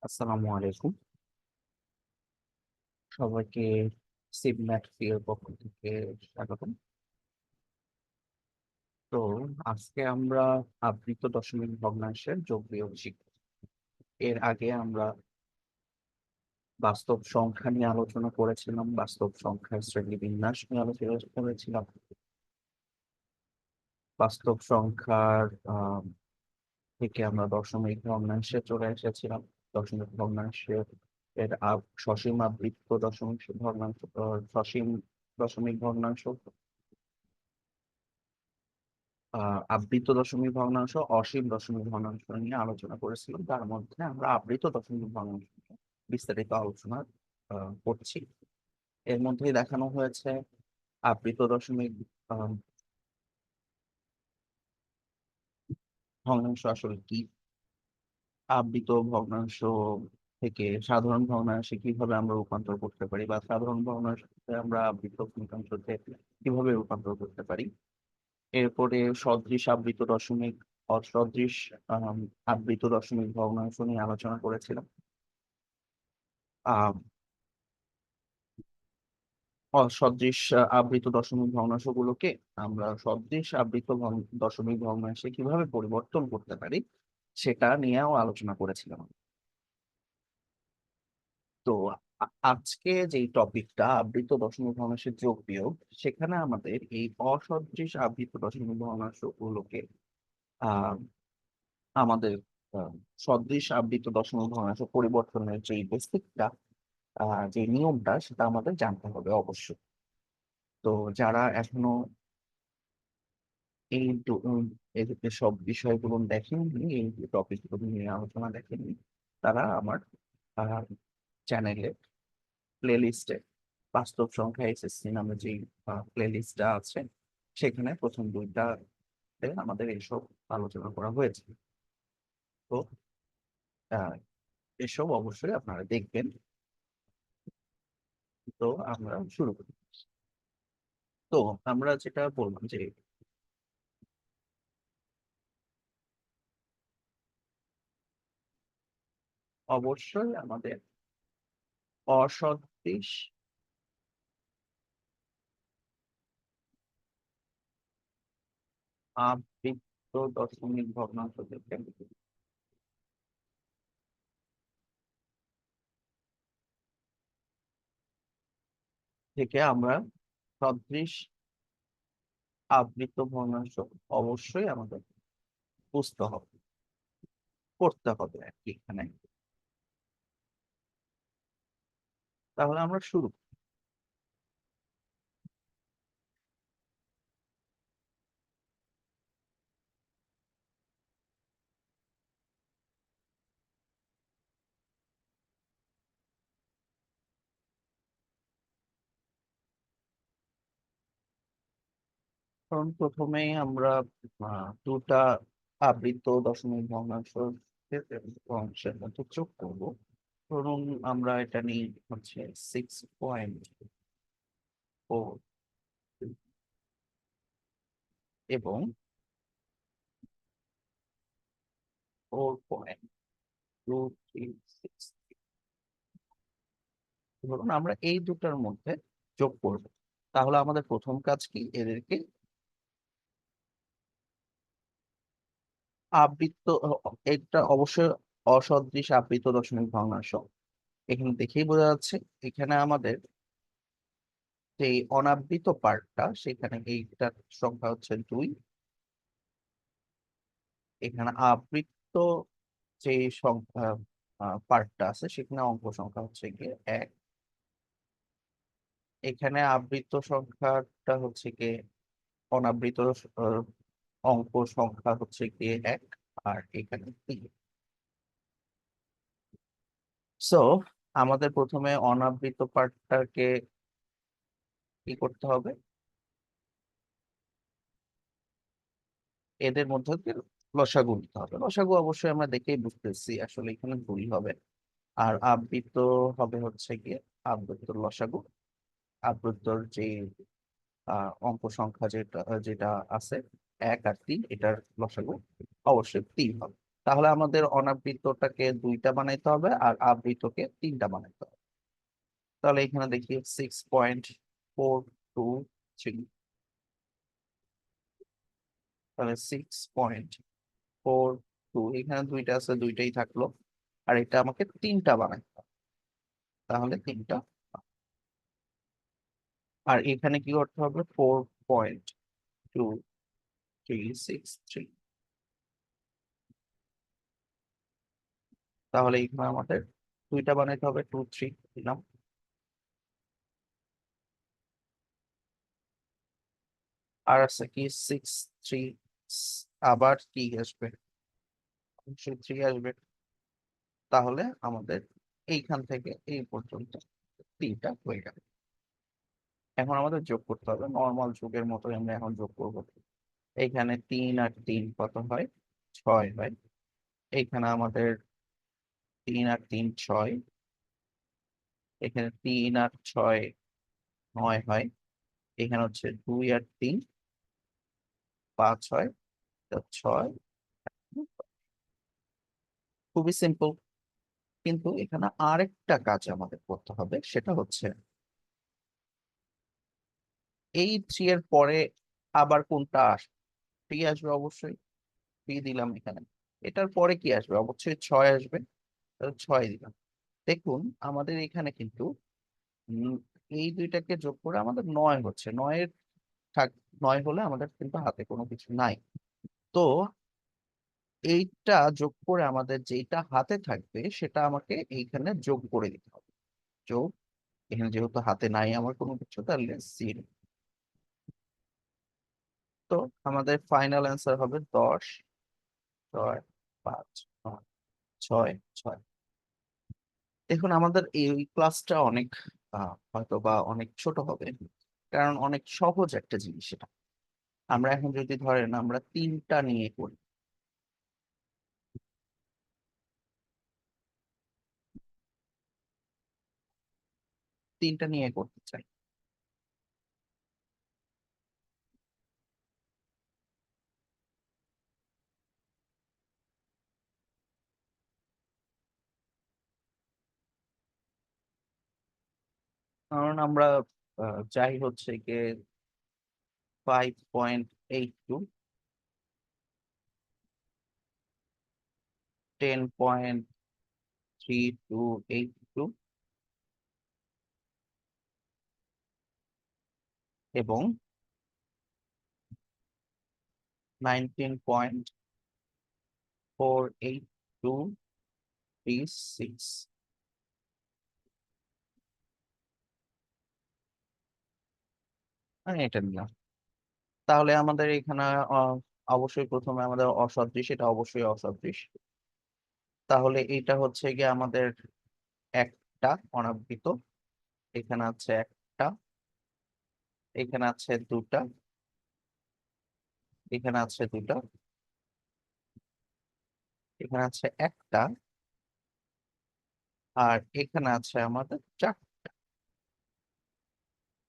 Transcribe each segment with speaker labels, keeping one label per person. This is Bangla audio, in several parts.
Speaker 1: আসসালামু আলাইকুম সবাইকে। সিবম্যাট এর পক্ষ থেকে স্বাগতম। তো আজকে আমরা আবৃত দশমিক ভগ্নাংশের যোগ বিয়োগ শিখব। এর আগে আমরা বাস্তব সংখ্যা নিয়ে আলোচনা করেছিলাম, বাস্তব সংখ্যার শ্রেণী বিন্যাস নিয়ে আলোচনা করেছিলাম। বাস্তব সংখ্যার থেকে আমরা দশমিক ভগ্নাংশে চলে এসেছিলাম। দশমিক ভগ্নাংশের সসীম আবৃত্ত দশমিক ভগ্নাংশ, সসীম দশমিক ভগ্নাংশ, আবৃত দশমিক ভগ্নাংশ, অসীম দশমিক ভগ্নাংশ নিয়ে আলোচনা করেছিলাম। তার মধ্যে আমরা আবৃত দশমিক ভগ্নাংশ নিয়ে বিস্তারিত আলোচনা করছি। এর মধ্যেই দেখানো হয়েছে আবৃত দশমিক আহ, ভগ্নাংশ আসলে কি, আবৃত ভগ্নাংশ থেকে সাধারণ ভগ্নাংশে কিভাবে আমরা রূপান্তর করতে পারি, বা সাধারণ ভগ্নাংশ থেকে আমরা আবৃত ভগ্নাংশতে কিভাবে রূপান্তর করতে পারি। এরপরে সদৃশ আবৃত দশমিক, অসদৃশ আবৃত দশমিক ভগ্নাংশ নিয়ে আলোচনা করেছিলাম। আহ অসদৃশ আবৃত দশমিক ভগ্নাংশগুলোকে আমরা সদৃশ আবৃত দশমিক ভগ্নাংশে কিভাবে পরিবর্তন করতে পারি সেটা নিয়েও আলোচনা করেছিলাম। তো আজকে যে টপিকটা আবৃত দশমিক ভগ্নাংশের যোগ বিয়োগ, সেখানে আমাদের এই অসদৃশ আবৃত দশমিক ভগ্নাংশগুলোকে আহ আমাদের আহ, সদৃশ আবৃত দশমিক ভগ্নাংশ পরিবর্তনের যে বেসিকটা, যে নিয়মটা, সেটা আমাদের জানতে হবে অবশ্যই। তো যারা এখনো এই সব বিষয়গুলো দেখেননি, এই টপিক গুলো নিয়ে আলোচনা দেখেননি, তারা আমার চ্যানেলে প্লে লিস্টে বাস্তব সংখ্যা এসএসসি নামে যে প্লে লিস্টটা আছে, সেখানে প্রথম দুইটাতে আমাদের এইসব আলোচনা করা হয়েছে। তো আহ, এসব অবশ্যই আপনারা দেখবেন। তো আমরা শুরু করি। তো আমরা যেটা বললাম যে অবশ্যই আমাদের অসদৃশ আবৃত্ত দশমিক ভগ্নাংশ থেকে আমরা সদৃশ আবৃত ভগ্নাংশ অবশ্যই আমাদের বুঝতে হবে, করতে হবে আর কি এখানে। তাহলে আমরা শুরু করি। কারণ প্রথমেই আমরা দুটা আবৃত দশমিক ভগ্নাংশ ভগ্নাংশের মধ্যে যোগ করব। ধরুন আমরা এটা নিই হচ্ছে 6.4 এবং 4.236। ধরুন আমরা এই দুটার মধ্যে যোগ করব। তাহলে আমাদের প্রথম কাজ কি, এদেরকে আবৃত্ত, এটা অবশ্যই অসদৃশ আবৃত দশমিক ভগ্নাংশ। এখানে দেখেই বোঝা যাচ্ছে এখানে আমাদের যে অনাবৃত পার্টটা, সেখানে এইটার সংখ্যা হচ্ছে 2। এখানে আবৃত যে সংখ্যা পার্টটা আছে, সেখানে অঙ্ক সংখ্যা হচ্ছে গিয়ে 1। এখানে আবৃত সংখ্যাটা হচ্ছে গিয়ে অনাবৃত আহ, অঙ্ক সংখ্যা হচ্ছে গিয়ে 1, আর এখানে 3। সো আমাদের প্রথমে অনাবৃত পার্টটাকে কি করতে হবে, এদের মধ্যে দিয়ে লসাগু নিতে হবে। লসাগু অবশ্যই আমরা দেখেই বুঝতেছি আসলে এখানে ভুল হবে। আর আবৃত হবে হচ্ছে গিয়ে আবৃত্তর লসাগু। আবৃত্তর যে অঙ্ক সংখ্যা যেটা যেটা আছে 1 আর 3, এটার লসাগু অবশ্যই 3 হবে। তাহলে আমাদের অনাবৃতটাকে 2টা বানাইতে হবে আর আবৃতকে 3টা বানাইতে হবে। তাহলে এখানে দেখি 6.423, তাহলে 6.42, এখানে 2টা আছে, 2টাই থাকলো। আর এটা আমাকে 3টা বানাইতে হবে, তাহলে 3টা। আর এখানে কি করতে হবে? 4.2363, তাহলে এখানে আমাদের 2টা বানাইতে হবে, 2 3 দিলাম। আর আছে কি 6 3, আবার কি আসবে? অবশ্যই 3 আসবে। তাহলে আমাদের এইখান থেকে এই পর্যন্ত 3টা হয়ে গেল। এখন আমাদের যোগ করতে হবে, নর্মাল যোগের মতো আমরা এখন যোগ করব। এইখানে 3 আর 3 কত হয়? 6 হয়। এইখানে আমাদের 3 আর 3 6, এখানে 3 আর 6 9 হয়। এখানে হচ্ছে 2 আর 3 5 হয়, 6। খুবই সিম্পল। কিন্তু এখানে আরেকটা কাজ আমাদের করতে হবে, সেটা হচ্ছে এই 3 এর পরে আবার কোনটা আসবে? 3 আসবে অবশ্যই, 3 দিলাম এখানে। এটার পরে কি আসবে? অবশ্যই 6 আসবে, 6 দিলাম। দেখুন আমাদের এখানে কিন্তু উম, এই দুইটাকে যোগ করে আমাদের 9 হচ্ছে। 9 থাক, 9 হলে আমাদের কিন্তু হাতে কোনো কিছু নাই। তো এইটা যোগ করে আমাদের যেটা হাতে থাকবে সেটা আমাকে এইখানে যোগ করে দিতে হবে। যোগ, এখানে যেহেতু হাতে নাই আমার কোনো কিছু, তাহলে 0। তো আমাদের ফাইনাল অ্যান্সার হবে 10 6 5 9 6 6। দেখুন আমাদের এই ক্লাসটা অনেক হয়তো বা অনেক ছোট হবে, কারণ অনেক সহজ একটা জিনিস এটা। আমরা এখন যদি ধরেন আমরা 3টা নিয়ে করি, 3টা নিয়ে করতে চাই। কারণ আমরা চাই হচ্ছে গিয়ে 5.82, 10.3282 এবং 19.48236, আমি এটা নিলাম। তাহলে আমাদের এখানে অবশ্যই প্রথমে আমাদের অসদৃশ, এটা অবশ্যই অসদৃশ। তাহলে এটা হচ্ছে গিয়ে আমাদের একটা অনাবৃত, এখানে আছে একটা, এখানে আছে 2টা, এখানে আছে 2টা, এখানে আছে একটা, আর এখানে আছে আমাদের 4।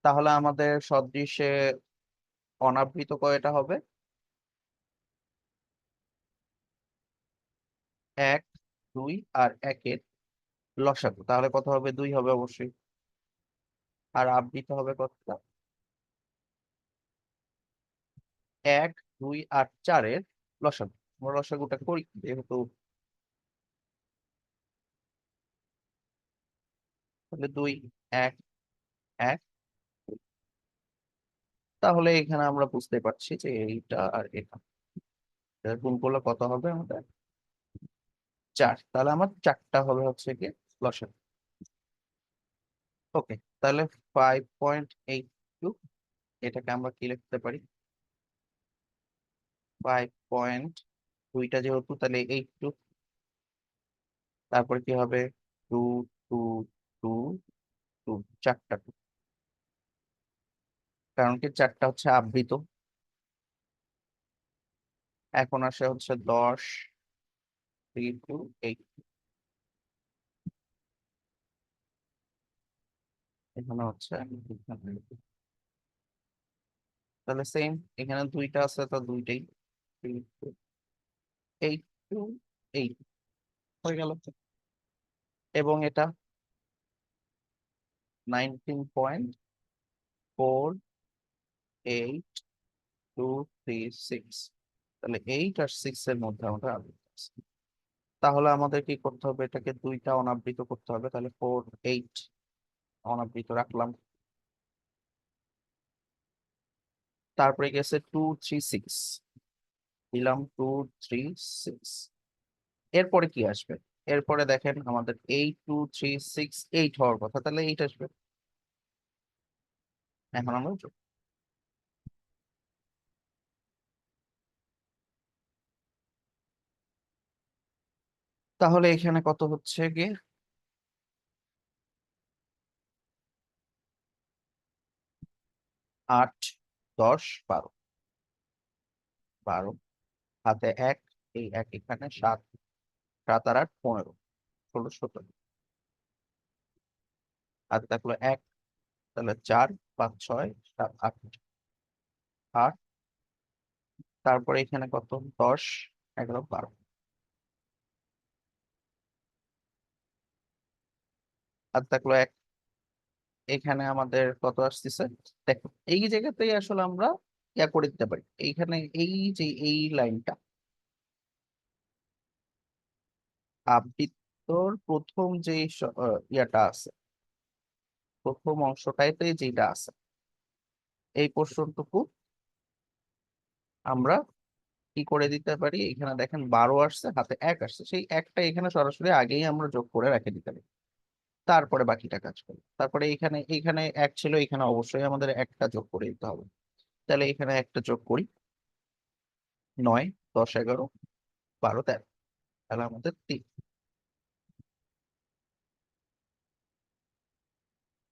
Speaker 1: তাহলে আমাদের সদৃশে অনাবৃত কয়টা হবে? 1 2 আর 1-এর লসাগু, তাহলে কত হবে? 2 হবে অবশ্যই। আর আবৃত হবে কতটা? 1 2 আর 4-এর লসাগু। আমরা লসাগুটা করি যেহেতু, তাহলে 2 1 1। তাহলে এখানে আমরা বুঝতে পারছি যে এইটা আর এটা, এটা গুণ করলে কত হবে আমাদের? 4। তাহলে আমার 4টা হবে হচ্ছে কি লসাগু। ওকে, তাহলে 5.82, এটাকে আমরা কি লিখতে পারি? 5.2টা যেহেতু, তাহলে 82, তারপরে কি হবে? 2 2 2 2, 4টা 2, কারণ কি 4টা হচ্ছে আবৃত। এখন আসে হচ্ছে 10 3 2 8, এখানে হচ্ছে, তাহলে সেম, এখানে 2টা আছে তো 2টাই 3 2 8 2 এই হয়ে গেল। এবং এটা 19.4826, তাহলে 8 আর 6 এর মধ্যে আমরা আবৃত আছি। তাহলে আমাদের কি করতে হবে, এটাকে দুইটা অনাবৃত করতে হবে, তাহলে 4 8 অনাবৃত রাখলাম। তারপরে গেছে 2 3 6, দিলাম 2 3 6। এরপরে কি আসবে? এরপরে দেখেন আমাদের 8 2 3 6 8 হওয়ার কথা, তাহলে 8 আসবে। এখন আমরা তাহলে এখানে কত হচ্ছে গিয়ে 8 10 12, 12 হাতে 1, এই 1 এখানে 7, 7 আর 8 15, 16 17, হাতে থাকলো 1, তাহলে 4 5 6 7 8, 8, তারপরে এখানে কত 10 11 12, হাতে থাকলো 1। এখানে আমাদের কত আসতেছে দেখো, এই জায়গাতেই আসলে আমরা ইয়া করে দিতে পারি। এইখানে এই যে এই লাইনটা আবৃত্তর প্রথম যে ইয়াটা আছে, প্রথম অংশটাইতে যেটা আছে, এই পোর্শনটুকু আমরা কি করে দিতে পারি, এখানে দেখেন 12 আসছে, হাতে 1 আসছে, সেই একটা এখানে সরাসরি আগেই আমরা যোগ করে রেখে দিতে পারি। তারপরে বাকিটা কাজ করি। তারপরে এখানে এখানে 1 ছিল, এখানে অবশ্যই আমাদের একটা যোগ করে দিতে হবে। তাহলে এখানে একটা যোগ করি, 9 10 11 12 13, তাহলে আমাদের 3,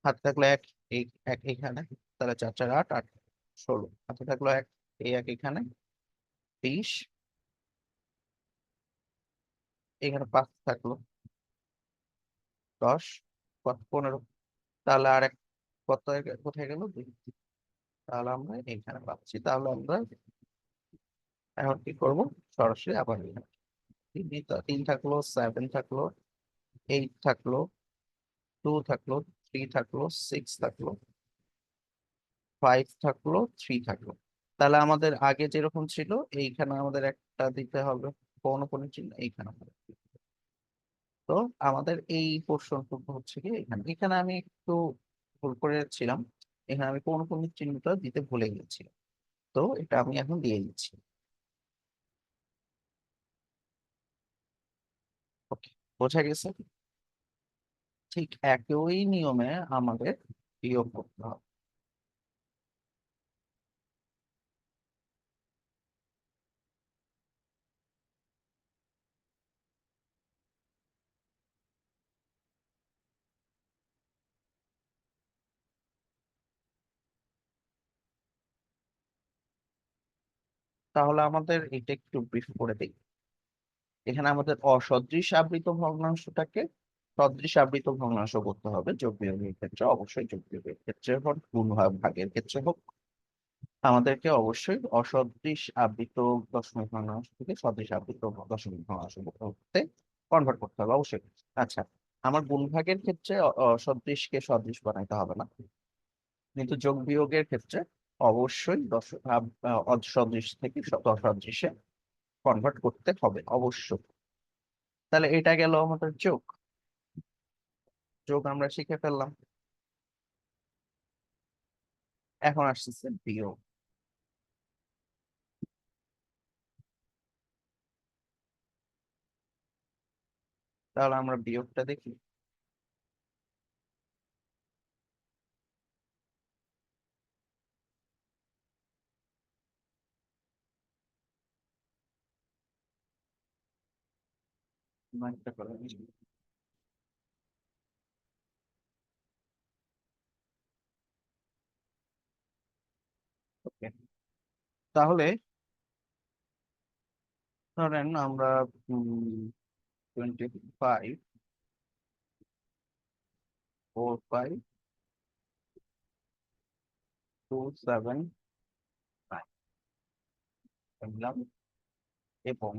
Speaker 1: হাতে থাকলো 1, এই 1 এখানে, তাহলে 4 4 8 8 16, হাতে থাকলো 1, এই 1 এখানে 20, এখানে 5 থাকলো 10 15, তাহলে আর এক কত কোথায় গেল 2, তাহলে আমরা এখানে পাচ্ছি। তাহলে আমরা এখন কি করব, সরাসরি আবার এখানে 3 থাকলো, 7 থাকলো, 8 থাকলো, 2 থাকলো, 3 থাকলো, 6 থাকলো, 5 থাকলো, 3 থাকলো। তাহলে আমাদের আগে যেরকম ছিল, এইখানে আমাদের একটা দিতে হবে পৌনঃপুন্য চিহ্ন এইখানে হবে। তো আমাদের এই পোর্শনটুকু হচ্ছে কি এখানে, এখানে আমি একটু ভুল করেছিলাম, এখানে আমি পৌনঃপুন্য চিহ্নটা দিতে ভুলে গেছিলাম। তো এটা আমি এখন দিয়ে দিচ্ছি। ওকে, বোঝা গেছে। ঠিক একই নিয়মে আমাদের বিয়োগ করতে হবে। তাহলে আমাদের এটা একটু ব্রিফ করে দিই। এখানে আমাদের অসদৃশ আবৃত ভগ্নাংশটাকে সদৃশ আবৃত ভগ্নাংশ করতে হবে। যোগ বিয়োগের ক্ষেত্রে অবশ্যই, যোগ বিয়োগের ক্ষেত্রে হোক, গুণ ভাগের ক্ষেত্রে হোক, আমাদেরকে অবশ্যই অসদৃশ আবৃত দশমিক ভগ্নাংশ থেকে সদৃশ আবৃত দশমিক ভগ্নাংশ করতে কনভার্ট করতে হবে অবশ্যই। আচ্ছা, আমার গুণ ভাগের ক্ষেত্রে অসদৃশকে সদৃশ বানাইতে হবে না, কিন্তু যোগ বিয়োগের ক্ষেত্রে অবশ্যই অসদৃশ থেকে সদৃশে কনভার্ট করতে হবে অবশ্যই। তাহলে এটা গেল আমাদের যোগ। যোগ আমরা শিখে ফেললাম। এখন আসতেছে বিয়োগ। তাহলে আমরা বিয়োগটা দেখি। একটা করে ওকে। তাহলে ধরেন আমরা 25 4 5 2 7 9 এবং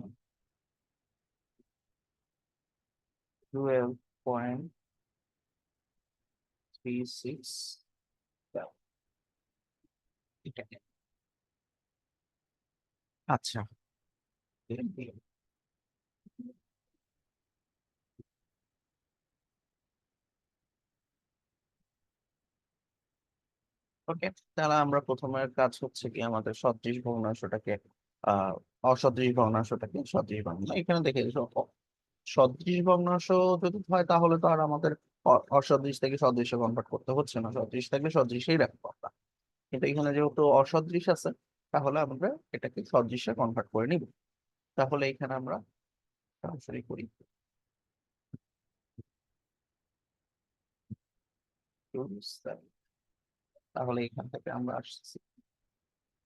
Speaker 1: 12.36। আচ্ছা, ওকে। তাহলে আমরা প্রথমের কাজ হচ্ছে কি আমাদের সদৃশ ভগ্নাংশটাকে আহ অসদৃশ ভগ্নাংশটাকে সদৃশ ভগ্নাংশ এখানে দেখে সদৃশ ভগ্নাংশ যদি হয় তাহলে তো আর আমাদের অসদৃশ থেকে সদৃশে কনভার্ট করতে হচ্ছে না, সদৃশ থাকলে সদৃশেই রাখবো আমরা। কিন্তু এখানে যেহেতু অসদৃশ আছে তাহলে আমরা এটাকে সদৃশে কনভার্ট করে নিব। তাহলে এখানে আমরা সরাসরি করি 2 7। তাহলে এখান থেকে আমরা আসছি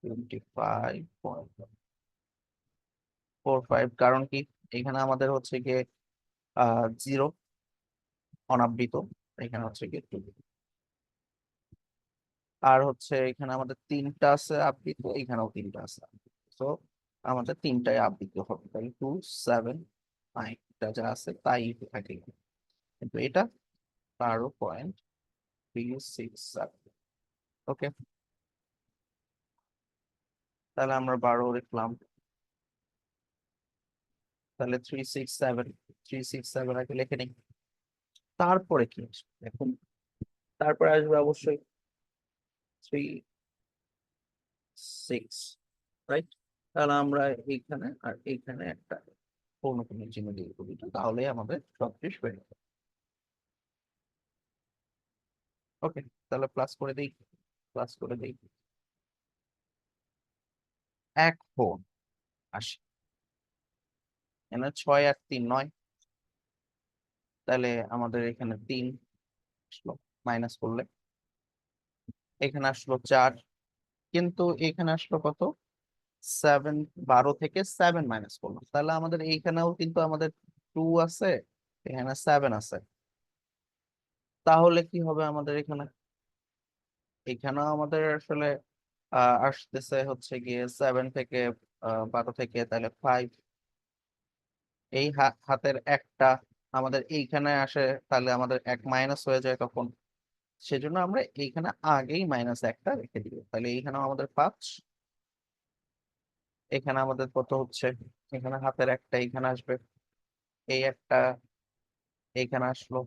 Speaker 1: 25.45। কারণ কি এখানে আমাদের হচ্ছে গিয়ে জিরো অনাবৃত, এখানে হচ্ছে গিয়ে 2। আর হচ্ছে এখানে আমাদের তিনটা আছে আবৃত, এখানেও তিনটা আছে তো আমাদের তিনটাই আবৃত হবে, তাই 2.79 যা আছে তাই থাকে। কিন্তু এটা 12.367। ওকে, তাহলে আমরা 12 লিখলাম। তাহলে 367 আগে লিখে নিই। তারপরে কি আসবে দেখুন, তারপরে আসবে অবশ্যই 3 6, রাইট? তাহলে আমরা এইখানে আর এইখানে একটা পৌনঃপুন্যের চিহ্ন দিয়ে দিই, তাহলে আমাদের সবশেষ হয়ে যাবে। ওকে, তাহলে প্লাস করে দিই। এখন আসি, এখানে 6 আর 3 9। তাহলে আমাদের এখানে 3 আসলো, মাইনাস করলে এখানে আসলো 4। কিন্তু এখানে আসলো কত, 7। 12 থেকে 7 মাইনাস করলাম, তাহলে আমাদের এইখানেও কিন্তু আমাদের 2 আছে, এখানে 7 আছে। তাহলে কি হবে আমাদের এখানে, এখানেও আমাদের আসলে আসতেছে হচ্ছে গিয়ে 7 থেকে 12 থেকে তাহলে 5। এই হাতের একটা আমাদের এইখানে আসে, তাহলে আমাদের এক মাইনাস হয়ে যায় তখন। সেজন্য আমরা এইখানে আগেই মাইনাস একটা রেখে দিব, তাহলে এইখানেও আমাদের 5। এখানে আমাদের কত হচ্ছে, এখানে হাতের একটা এইখানে আসবে, এই একটা এইখানে আসলো,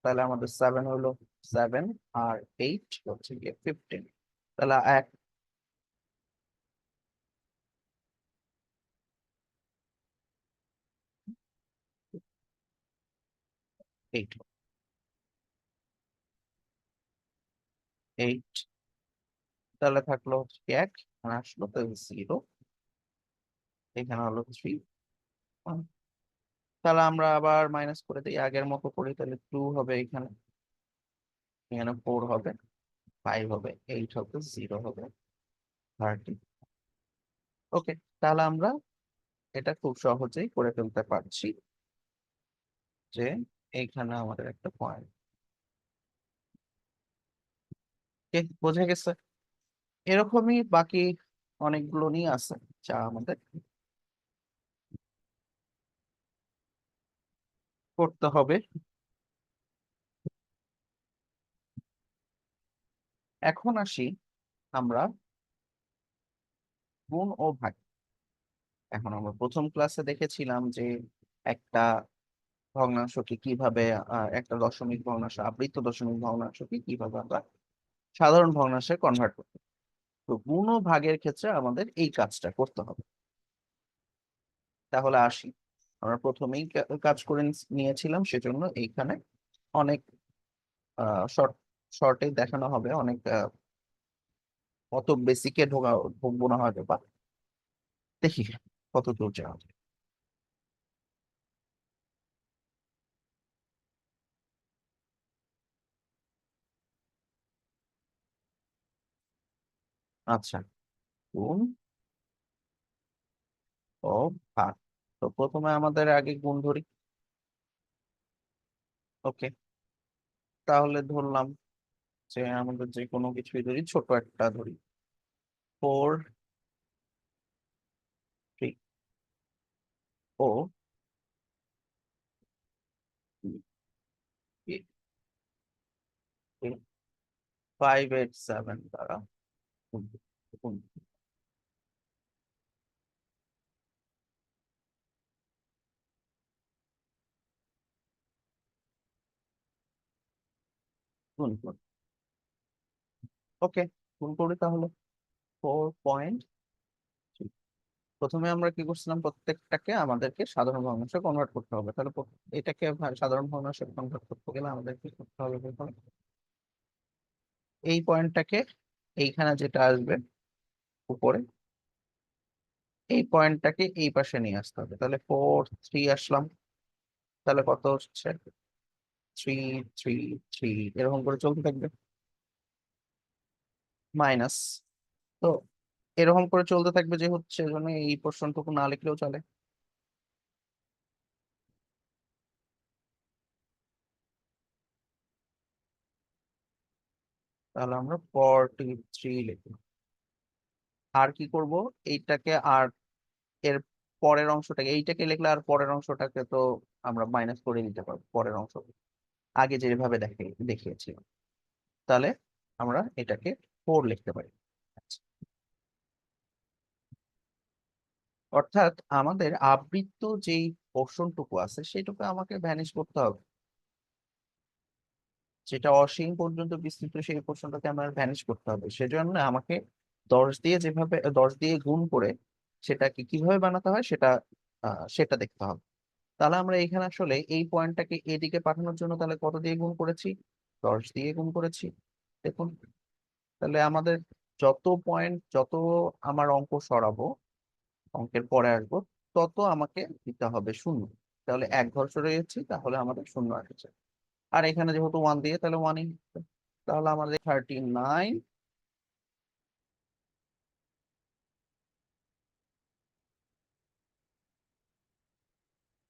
Speaker 1: তাহলে আমাদের 7 হলো। 7 আর 8 হচ্ছে গিয়ে 15। তাহলে 8, 8। তাহলে থাকলো হচ্ছে কি 1, এখানে আসলো তাহলে 0, এখানে হলো 3। তাহলে আমরা আবার মাইনাস করে দিই, আগের মতো করি, তাহলে 2 হবে এখানে, এখানে 4 হবে, 5 হবে, 8 হবে, 0 হবে, 30। ওকে, তাহলে আমরা এটা খুব সহজেই করে ফেলতে পারছি যে এইখানে আমাদের একটা পয়েন্ট। বোঝা গেছে? এরকমই বাকি অনেকগুলো নিয়ে আছে যা আমাদের করতে হবে। এখন আসি আমরা গুণ ও ভাগ। এখন আমরা প্রথম ক্লাসে দেখেছিলাম যে একটা ভগ্নাংশকে কিভাবে একটা দশমিক ভগ্নাংশ, আবৃত দশমিক ভগ্নাংশকে কিভাবে আমরা সাধারণ ভগ্নাংশে কনভার্ট করতে পারি। তো গুণ ও ভাগের ক্ষেত্রে আমাদের এই কাজটা করতে হবে। তাহলে আসি, আমরা প্রথমেই কাজ করে নিয়েছিলাম, সেজন্য এইখানে অনেক শর্ট শর্টে দেখানো হবে, অনেক কত বেসিকে ঢুকবো না হয়তো বা, দেখি কত দূর যাওয়া যায়। আচ্ছা, গুণ ও ভাগ। তো প্রথমে আমাদের আগে গুণ ধরি। ওকে, তাহলে ধরলাম যে আমাদের যে কোনো কিছুই ধরি, ছোট একটা ধরি, 4 3 ও 587 দ্বারা গুণ গুণ করি। ওকে, গুণ করি তাহলে 4.3। প্রথমে আমরা কি করছিলাম, প্রত্যেকটাকে আমাদেরকে সাধারণ ভগ্নাংশে কনভার্ট করতে হবে। তাহলে এটাকে সাধারণ ভগ্নাংশে কনভার্ট করতে গেলে আমাদের কি করতে হবে? প্রথমে এই পয়েন্টটাকে, এইখানে যেটা আসবে উপরে, এই পয়েন্টটাকে এই পাশে নিয়ে আসতে হবে। তাহলে 4 3 আসলাম, তাহলে কত হচ্ছে? 3 3 3, এরকম করে চলতে থাকবে মাইনাস। তো এরকম করে চলতে থাকবে, যে হচ্ছে জন্য এই পোর্শনটুকু না লিখলেও চলে। তাহলে আমরা 43 লিখব। আর কি করব, এইটাকে আর এর পরের অংশটাকে, এইটাকে লিখলে আর পরের অংশটাকে তো আমরা মাইনাস করে দিতে পারবো, পরের অংশ আগে যেভাবে দেখিয়েছি। তাহলে আমরা এটাকে 4 লিখতে পারি। আচ্ছা, অর্থাৎ আমাদের আবৃত্ত যেই পোর্শনটুকু আছে সেটুকু আমাকে ভ্যানিশ করতে হবে। যেটা অসীম পর্যন্ত বিস্তৃত সেই পোর্শনটাকে আমার ভ্যানিশ করতে হবে। সেজন্য আমাকে 10 দিয়ে গুণ করে সেটাকে কিভাবে বানাতে হয় সেটা দেখতে হবে। তাহলে আমরা এখানে আসলে এই পয়েন্টটাকে এদিকে পাঠানোর জন্য তাহলে কত দিয়ে গুণ করেছি? 10 দিয়ে গুণ করেছি। দেখুন, তাহলে আমাদের যত আমার অঙ্ক সরাবো, অঙ্কের পরে আসবো, তত আমাকে দিতে হবে শূন্য। তাহলে এক ঘর সরে যাচ্ছি, তাহলে আমাদের শূন্য আসছে। আর এখানে যেহেতু 1 দিয়ে, তাহলে 1ই। তাহলে আমাদের 39,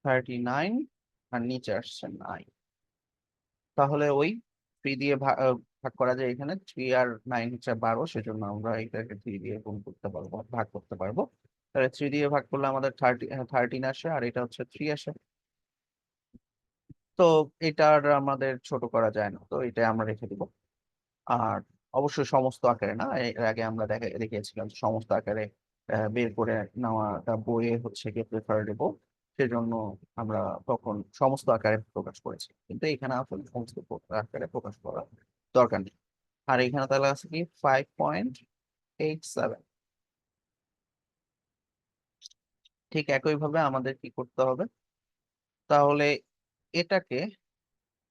Speaker 1: 39, আর নিচে আসছে 9। তাহলে ওই 3 দিয়ে ভাগ করা যায়। এখানে 3 আর 9 হচ্ছে 12, সেজন্য আমরা এটাকে 3 দিয়ে গুণ করতে পারবো, ভাগ করতে পারবো। তাহলে 3 দিয়ে ভাগ করলে আমাদের 13 আসে, আর এটা হচ্ছে 3 আসে। তো এটা আর আমাদের ছোট করা যায় না, তো এটা আমরা রেখে দিব। আর অবশ্যই সমস্ত আকারে না, এর আগে আমরা দেখিয়েছিলাম যে সমস্ত আকারে বের করে নেওয়াটা বইয়ে হচ্ছে গিয়ে প্রেফারেবল। সেজন্য আমরা তখন সমস্ত আকারে প্রকাশ করেছি, কিন্তু এখানে আসলে সমস্ত আকারে প্রকাশ করা দরকার নেই। আর এখানে তাহলে আছে কি 5.87। ঠিক একইভাবে আমাদের কি করতে হবে, তাহলে এটাকে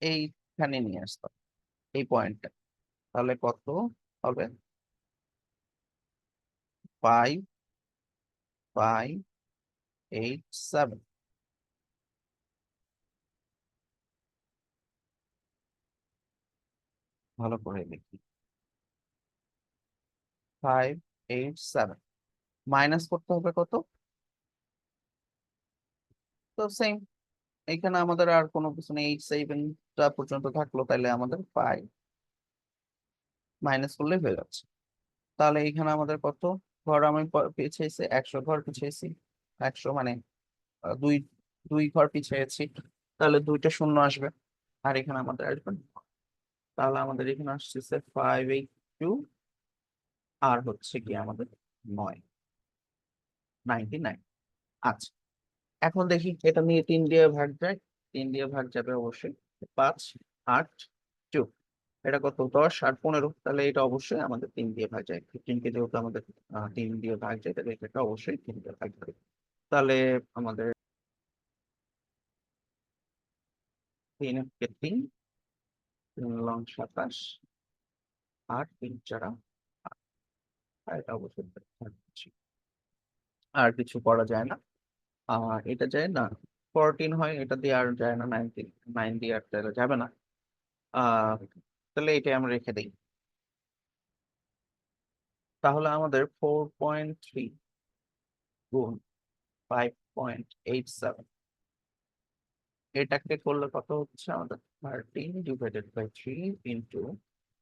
Speaker 1: এইখানে নিয়ে আসতে হবে, এই পয়েন্টটা। তাহলে কত হবে? 5.87। ভালো করে দেখি, 5.87 মাইনাস করতে হবে কত? তো সেম, এখানে আমাদের আর কোনো কিছু নেই, 7টা পর্যন্ত থাকলো, তাহলে আমাদের 5 মাইনাস করলে হয়ে যাচ্ছে। তাহলে এখানে আমাদের কত ঘর আমি পিছিয়েছি? 100 ঘর পিছিয়েছি। 100 মানে দুই দুই ঘর পিছিয়েছি, তাহলে দুইটা শূন্য আসবে। আর এখানে আমাদের আসবে, তাহলে আমাদের এখানে আসছে 582, আর হচ্ছে কি আমাদের 9, 99। আচ্ছা, এখন দেখি এটা নিয়ে 3 দিয়ে ভাগ যায়। 3 দিয়ে ভাগ যাবে অবশ্যই। 5 8 2, এটা কত? 10 আর 15। তাহলে এটা অবশ্যই আমাদের 3 দিয়ে ভাগ যায়। 15 কে যেহেতু আমাদের 3 দিয়ে ভাগ যায়, তাহলে এটা অবশ্যই 3 দিয়ে ভাগ যাবে। তাহলে আমাদের 3 × 3 = 27, আর 3 × 4 = 8। আর এটা অবশ্যই থাকছে। আর কিছু করা যায় না। এটা যায় না, 14 হয়, এটা দিয়ে আর যায় না। 19, 9 দিয়ে আর তাহলে যাবে না। আহ তাহলে এটাই আমরা রেখে দিই। তাহলে আমাদের 4.3 গুণ 5.87, এটাকে করলে কত হচ্ছে আমাদের? 13/3 ইন্টু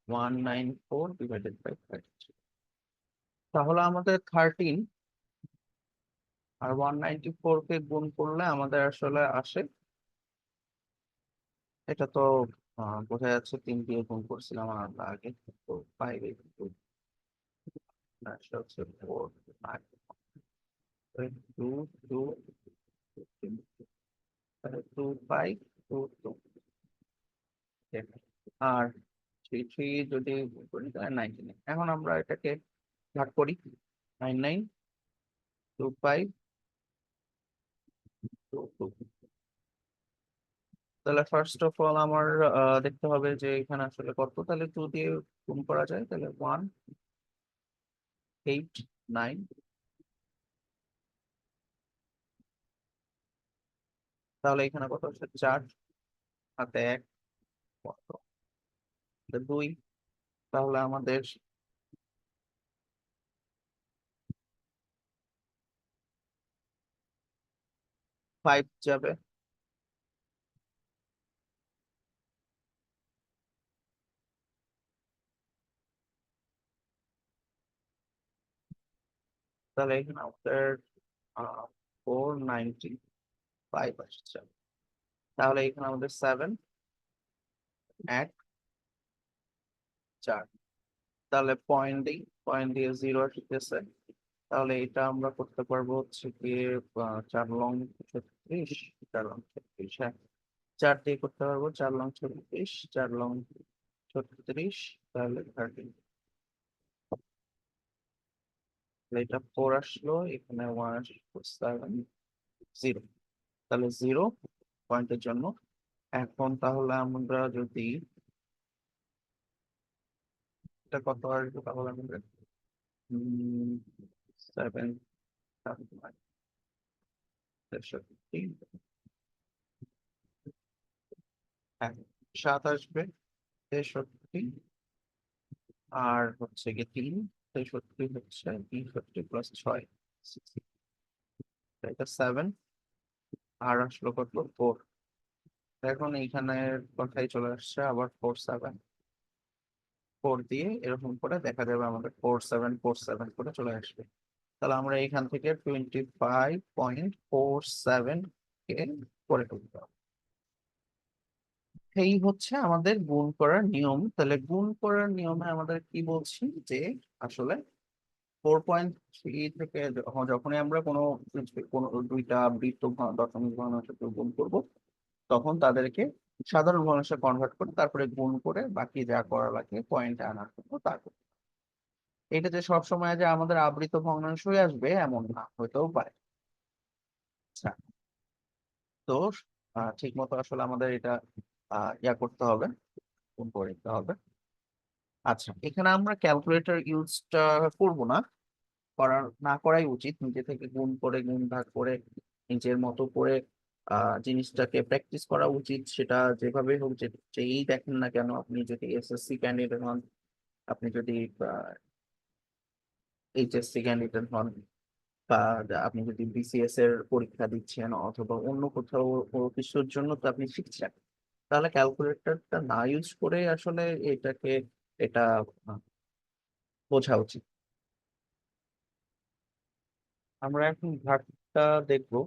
Speaker 1: 194/33। তাহলে আমাদের 13 আর 194 কে গুণ করলে আমাদের আসলে আসে, এটা তো বোঝা যাচ্ছে 3 দিয়ে গুণ করছিলাম আমরা আগে, তো 5 টু হচ্ছে 4 5 টু টু 5 টু টু, আর 3 যদি গুণ করি তাহলে 99। এখন আমরা এটাকে ভাগ করি, 99 টু 5 টু টু। তাহলে ফার্স্ট অফ অল আমার দেখতে হবে যে এখানে আসলে কত, তাহলে 2 দিয়ে গুণ করা যায়, তাহলে 189। তাহলে এখানে কত হচ্ছে 4, হাতে 1, কত 2, তাহলে আমাদের 5 যাবে। তাহলে এখানে আমাদের 495 আসছে। তাহলে এখানে আমাদের 7, 1, 4। তাহলে পয়েন্ট দিই, পয়েন্ট দিয়ে 0 আসতেছে। তাহলে এটা আমরা করতে পারবো হচ্ছে কি 4 লং 36, 4 লং 36, হ্যাঁ 4 দিয়ে করতে পারবো, 4 লং 36, 4 লং 36, তাহলে 13। এটা 4 আসলো, এখানে 1 7 0, তাহলে 0 পয়েন্টের জন্য। এখন তাহলে আমরা যদি এটা কত আসবে, তাহলে আমাদের 7, 63, হ্যাঁ 7 আসবে 63, আর হচ্ছে গিয়ে 3, 63 হচ্ছে 63 প্লাস 6, এটা 7, আর আসলো কত 4। এখন এইখানে কথাই চলে আসছে আবার 4 দিয়ে এরকম করে দেখা যাবে আমাদের 4747 করে চলে আসবে। তাহলে আমরা এখান থেকে 25.47 কে করে তুলতে হবে। এই হচ্ছে আমাদের গুণ করার নিয়ম। তাহলে গুণ করার নিয়মে আমাদের কি বলছি যে আসলে 4.3 থেকে যখনই আমরা কোনো কোনো দুইটা বৃত্ত দশমিক ভগ্নাংশ সাথে গুণ করব, তখন তাদেরকে সাধারণ ভগ্নাংশে কনভার্ট করে তারপরে গুণ করে বাকি যা করা লাগে পয়েন্টে আনার জন্য তা করব। এটা যে সব সময় যে আমাদের আবৃত ভগ্নাংশই আসবে এমন না, হইতেও পারে। আচ্ছা, তো ঠিক মতো আসলে আমাদের এটা ইয়া করতে হবে, গুণ করে নিতে হবে। আচ্ছা, এখানে আমরা ক্যালকুলেটর ইউজটা করব না, না করাই উচিত। নিজে থেকে গুণ করে গুণ ভাগ করে নিজের মতো করে জিনিসটাকে প্র্যাকটিস করা উচিত। সেটা যেভাবে হোক, যেই দেখেন না কেন, আপনি যদি এসএসসি ক্যান্ডিডেট হন, আপনি যদি এইচএসসি ক্যান্ডিডেট হন, বা আপনি যদি বিসিএস এর পরীক্ষা দিচ্ছেন অথবা অন্য কোথাও কোনো কিছুর জন্য তো আপনি শিখছেন, তাহলে ক্যালকুলেটরটা না ইউজ করে আসলে এটা আহ, বোঝা উচিত। আমরা এখন ভাগটা দেখবো।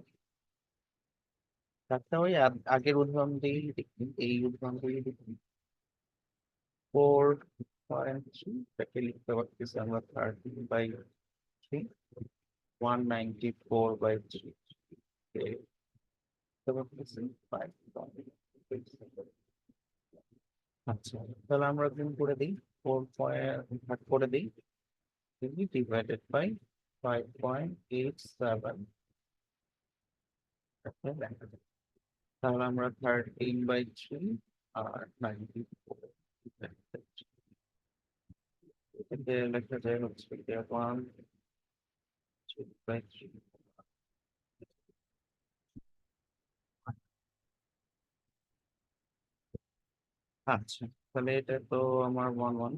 Speaker 1: ভাগটা ওই আগের উদাহরণ দিয়েই দেখি, এই উদাহরণ দিয়েই দেখি। 4.3, এটাকে লিখতে পারতেছি আমরা 30/3, 194/3, লিখতে পারতেছি 5। আচ্ছা, তাহলে আমরা গুণ করে দিই, 4 ভাগ করে দিই, ডিভাইডেড বাই 5.87। তাহলে আমরা 13/3 আর 94 এটাকে লেখা যায় হচ্ছে 1/3। আচ্ছা, তাহলে এটা তো আমার 1 1।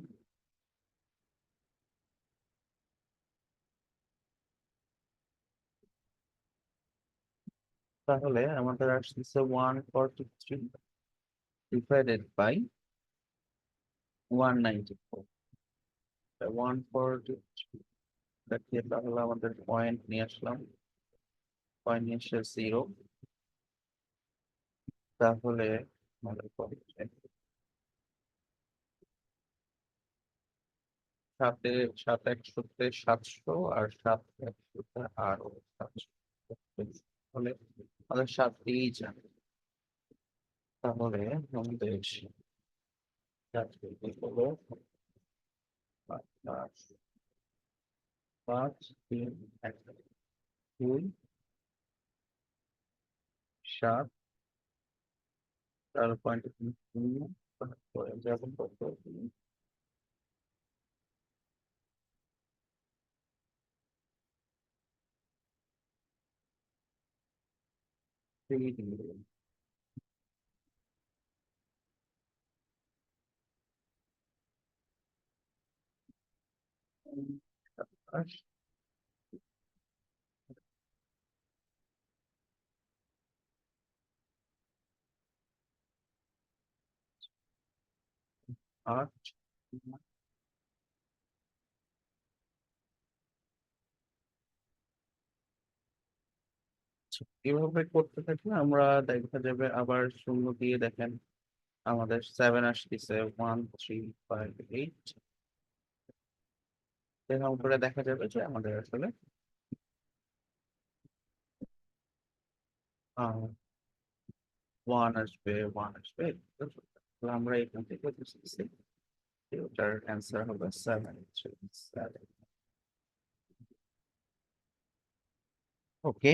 Speaker 1: তাহলে আমাদের আসতেছে 143 ডিভাইডেড বাই 194। 143 দেখিয়ে তাহলে আমাদের পয়েন্ট নিয়ে আসলাম, পয়েন্ট নিয়ে এসে 0। তাহলে আমাদের কত হচ্ছে? সাতে, সাত একশোতে 700, আর সাত একশোতে আরো 700, তাহলে আমাদের 7 দিয়েই যাবে। তাহলে আমাদের হলো 5, 3, 1, 2, 7, 4.0 তারপরে যাবেন কত, 3 8। এভাবে করতে থাকলে আমরা দেখা যাবে আবার শূন্য দিয়ে দেখেন আমাদের 7 আসতেছে, 1, 3, 5, 8। এরকম করে দেখা যাবে যে আমাদের আসলে ওয়ান আসবে, ওয়ান আসবে। তো আমরা এখান থেকে বুঝতেছি যে ওটার অ্যান্সার হবে 7, 3, 7। ওকে,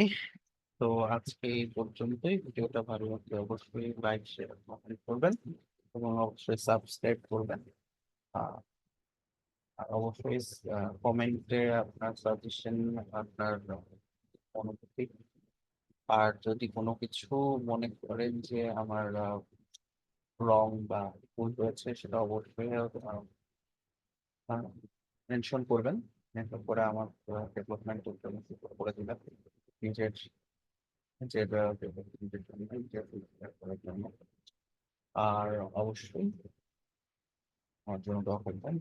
Speaker 1: তো আজকে এই পর্যন্তই। ভিডিওটা ভালো লাগলে অবশ্যই লাইক, শেয়ার, কমেন্ট করবেন এবং অবশ্যই সাবস্ক্রাইব করবেন। আহ, আর অবশ্যই কমেন্টে আপনার সাজেশন, আপনার অনুভূতি, আর যদি কোনো কিছু মনে করেন যে আমার রং বা ভুল হয়েছে সেটা অবশ্যই মেনশন করবেন। মেনশন করে আমার ডেভেলপমেন্টের জন্য করে দিবেন, নিজের নিজের ডেভেলপমেন্টের জন্য, নিজের future করার জন্য। আর অবশ্যই আমার জন্য দোয়া করবেন।